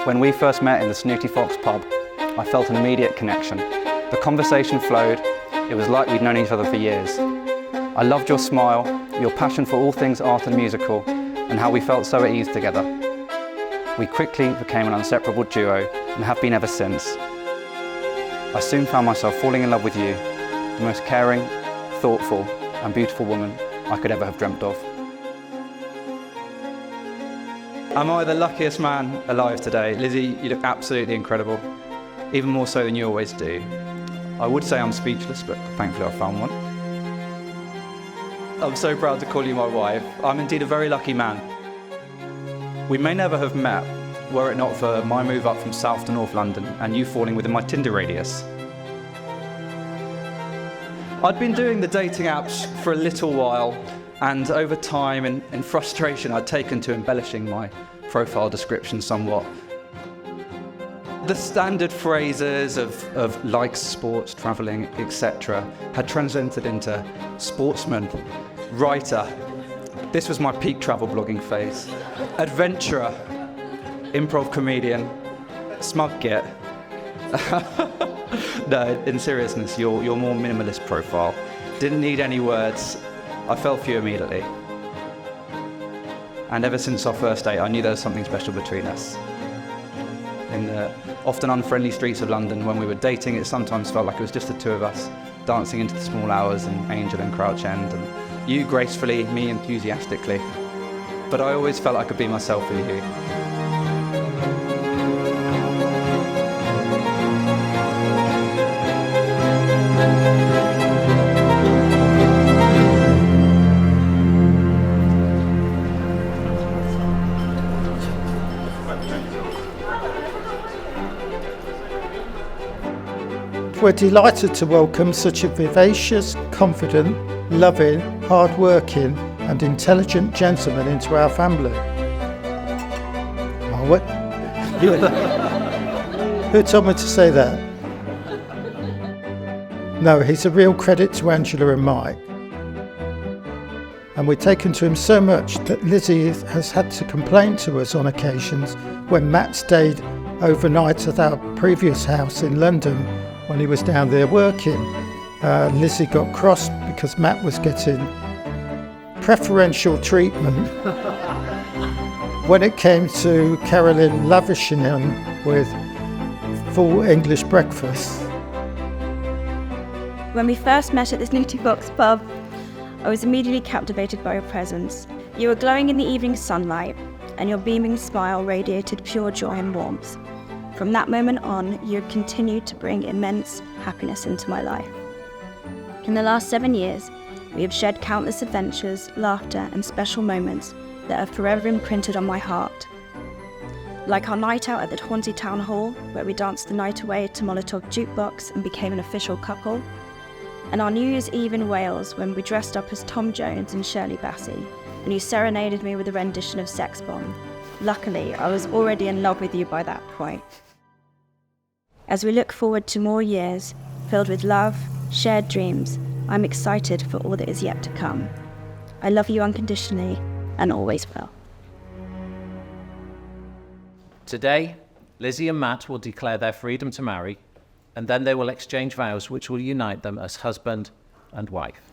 When we first met in the Snooty Fox pub, I felt an immediate connection. The conversation flowed. It was like we'd known each other for years. I loved your smile, your passion for all things art and musical, and how we felt so at ease together. We quickly became an inseparable duo and have been ever since. I soon found myself falling in love with you, the most caring, thoughtful and beautiful woman I could ever have dreamt of. Am I the luckiest man alive today? Lizzie, you look absolutely incredible, even more so than you always do. I would say I'm speechless, but thankfully I found one. I'm so proud to call you my wife. I'm indeed a very lucky man. We may never have met were it not for my move up from South to North London and you falling within my Tinder radius. I'd been doing the dating apps for a little while, and over time, in frustration, I'd taken to embellishing my profile description somewhat. The standard phrases of likes sports, travelling, etc. had transcended into sportsman, writer. This was my peak travel blogging phase. Adventurer, improv comedian, smug git. No, in seriousness, your more minimalist profile. Didn't need any words. I fell for you immediately. And ever since our first date, I knew there was something special between us. In the often unfriendly streets of London, when we were dating, it sometimes felt like it was just the two of us, dancing into the small hours in Angel and Crouch End, and you gracefully, me enthusiastically. But I always felt I could be myself with you. We're delighted to welcome such a vivacious, confident, loving, hard-working and intelligent gentleman into our family. Oh, what? Who told me to say that? No, he's a real credit to Angela and Mike. And we've taken to him so much that Lizzie has had to complain to us on occasions when Matt stayed overnight at our previous house in London when he was down there working. Lizzie got cross because Matt was getting preferential treatment when it came to Carolyn lavishing him with full English breakfast. When we first met at this Snooty Fox pub, I was immediately captivated by your presence. You were glowing in the evening sunlight, and your beaming smile radiated pure joy and warmth. From that moment on, you have continued to bring immense happiness into my life. In the last 7 years, we have shared countless adventures, laughter, and special moments that are forever imprinted on my heart. Like our night out at the haunted town hall, where we danced the night away to Molotov jukebox and became an official couple, and our New Year's Eve in Wales when we dressed up as Tom Jones and Shirley Bassey, and you serenaded me with a rendition of Sex Bomb. Luckily, I was already in love with you by that point. As we look forward to more years, filled with love, shared dreams, I'm excited for all that is yet to come. I love you unconditionally, and always will. Today, Lizzie and Matt will declare their freedom to marry, and then they will exchange vows which will unite them as husband and wife.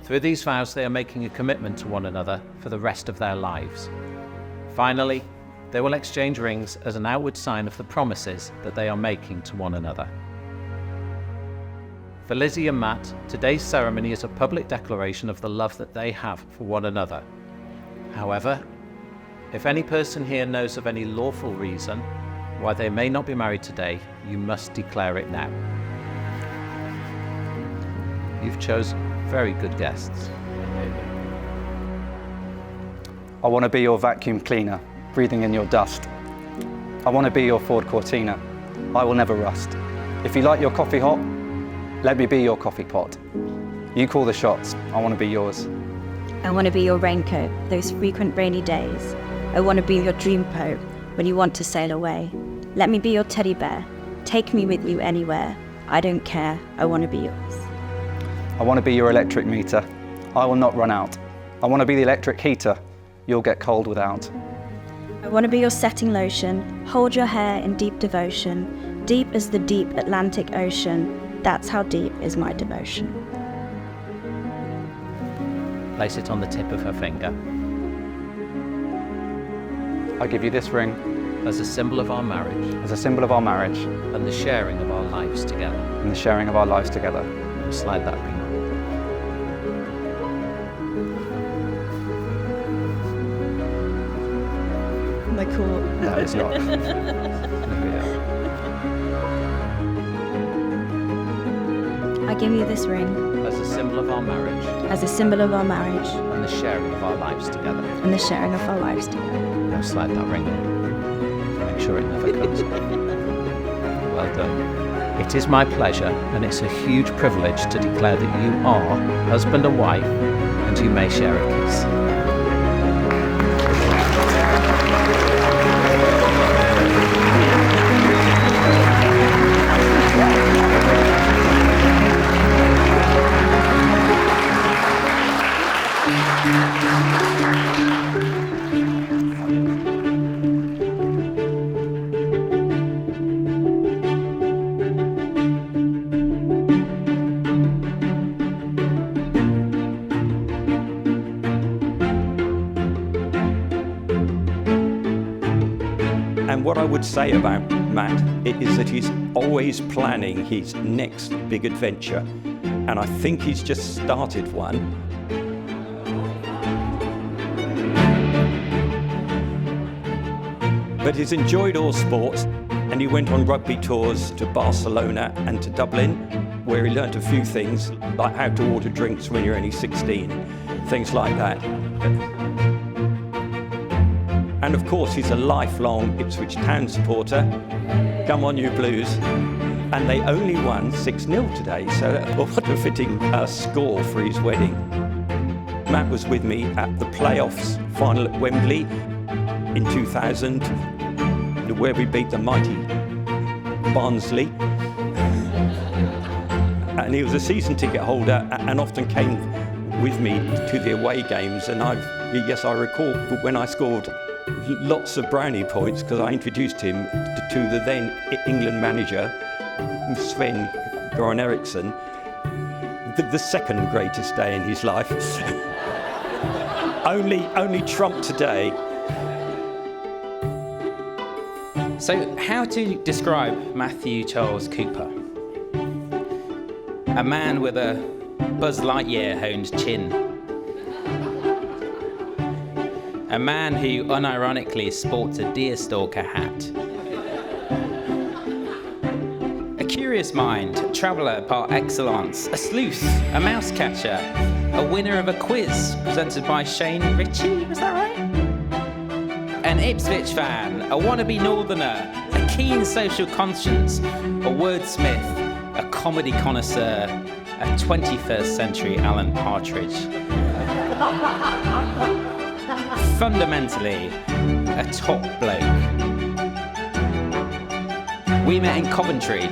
Through these vows, they are making a commitment to one another for the rest of their lives. Finally, they will exchange rings as an outward sign of the promises that they are making to one another. For Lizzie and Matt, today's ceremony is a public declaration of the love that they have for one another. However, if any person here knows of any lawful reason why they may not be married today, you must declare it now. You've chosen very good guests. I want to be your vacuum cleaner, breathing in your dust. I want to be your Ford Cortina. I will never rust. If you like your coffee hot, let me be your coffee pot. You call the shots. I want to be yours. I want to be your raincoat, those frequent rainy days. I want to be your dream boat when you want to sail away. Let me be your teddy bear. Take me with you anywhere. I don't care. I want to be yours. I want to be your electric meter. I will not run out. I want to be the electric heater. You'll get cold without. I want to be your setting lotion, hold your hair in deep devotion, deep as the deep Atlantic Ocean. That's how deep is my devotion. Place it on the tip of her finger. I give you this ring As a symbol of our marriage as a symbol of our marriage and the sharing of our lives together. and the sharing of our lives together. Slide that ring on. Am I cool? No, it's not. I give you this ring As a symbol of our marriage as a symbol of our marriage and the sharing of our lives together. and the sharing of our lives together. Now slide that ring on. Make sure it never comes off. Well done. It is my pleasure, and it's a huge privilege to declare that you are husband and wife, and you may share a kiss. And what I would say about Matt is that he's always planning his next big adventure. And I think he's just started one. But he's enjoyed all sports, and he went on rugby tours to Barcelona and to Dublin, where he learnt a few things, like how to order drinks when you're only 16, things like that. And of course, he's a lifelong Ipswich Town supporter. Come on, you Blues. And they only won 6-0 today, so what a fitting score for his wedding. Matt was with me at the playoffs final at Wembley in 2000, where we beat the mighty Barnsley. And he was a season ticket holder and often came with me to the away games. And I recall when I scored lots of brownie points because I introduced him to the then England manager, Sven Goran Eriksson, the second greatest day in his life. only Trump today. So, how to describe Matthew Charles Cooper? A man with a Buzz Lightyear-honed chin. A man who unironically sports a deerstalker hat. A curious mind, a traveller par excellence, a sleuth, a mouse catcher, a winner of a quiz presented by Shane Ritchie, was that right? An Ipswich fan, a wannabe northerner, a keen social conscience, a wordsmith, a comedy connoisseur, a 21st century Alan Partridge. Fundamentally, a top bloke. We met in Coventry,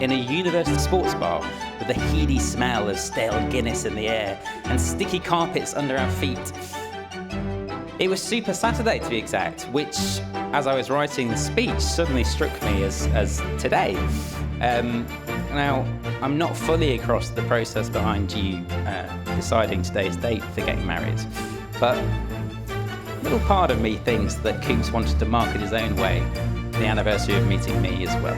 in a university sports bar with the heady smell of stale Guinness in the air and sticky carpets under our feet. It was Super Saturday, to be exact, which, as I was writing the speech, suddenly struck me as today. Now, I'm not fully across the process behind you deciding today's date for getting married, but a little part of me thinks that Coops wanted to mark it his own way, the anniversary of meeting me as well.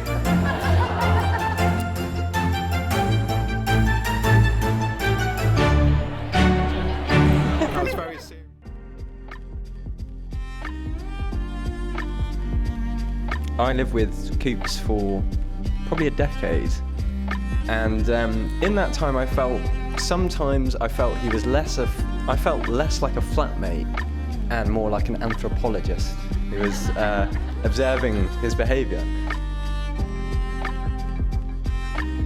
I lived with Coops for probably a decade, and in that time I felt he was less like a flatmate and more like an anthropologist who was observing his behaviour.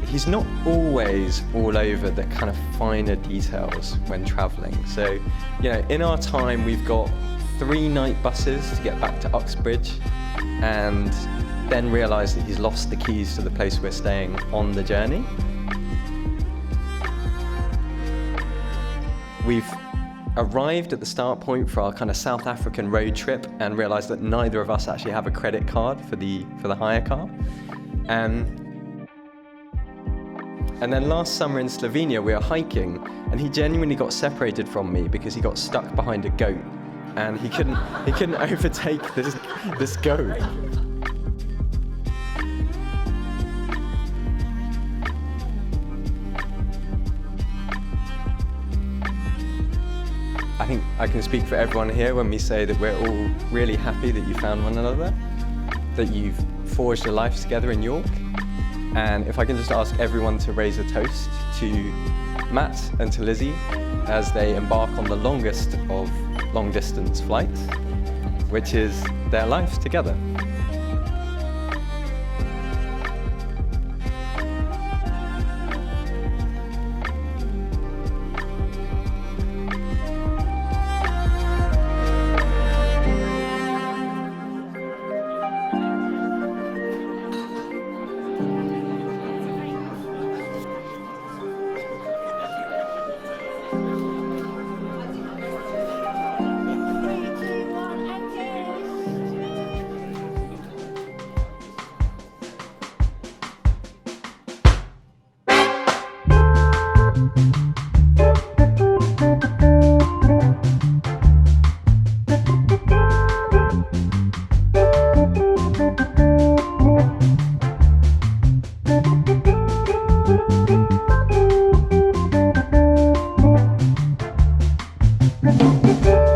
He's not always all over the kind of finer details when travelling. So, in our time we've got 3 night buses to get back to Uxbridge, and then realise that he's lost the keys to the place we're staying on the journey. arrived at the start point for our kind of South African road trip and realised that neither of us actually have a credit card for the hire car. And then last summer in Slovenia, we were hiking, and he genuinely got separated from me because he got stuck behind a goat, and he couldn't overtake this goat. I think I can speak for everyone here when we say that we're all really happy that you found one another, that you've forged a life together in York. And if I can just ask everyone to raise a toast to Matt and to Lizzie as they embark on the longest of long-distance flights, which is their lives together. Thank you.